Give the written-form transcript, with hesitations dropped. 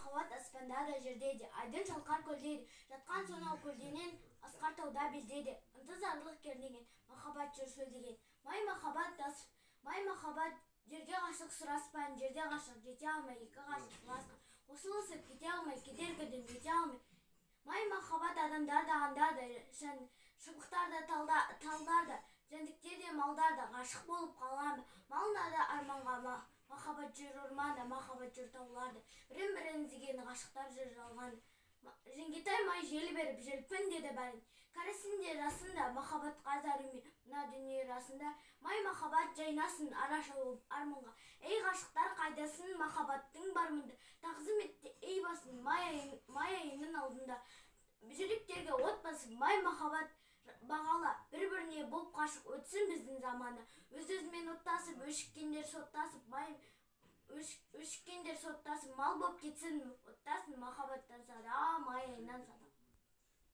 махаббат аспанда да жерде, айдын шалқар көлдейді, жатқан сонау көлденен асқар тауда белдейді, ынтызарлық кернеген, махаббат жүр шөлдеген. Май махаббат жерге ғашық сұраспайын, жерде ғашық жете алмай, екі ғашық жыласқан, қосылысып кете алмай, кетер күдім жете алмай. Май махаббат адамдар да аңдар да, шыбықтар да талдар да, жәндіктер де малдар да ғашық болып қалған. Малына да арманға махаббат жүр орманда, махаббат жүр тауларда, бірін-бірін іздеген ғашықтар жүр жалған. Жеңгетай май желі беріп желпін деді бәрін, кәрісінде жасында махаббатқа зарымен, мына дүние расында. Май махаббат жайнасын араша болып арманға, ей ғашықтар қайдасын, махаббаттың бармында, тағзым етті ей басын май айының алдында. Жүректерге от басып, май махаббат бағала, бір-біріне болып қашық өтсін біздің заманда. Өз-өзімен оттасып, өшіккендер соттасып, мал боп кетсін, оттасын махаббаттан сада.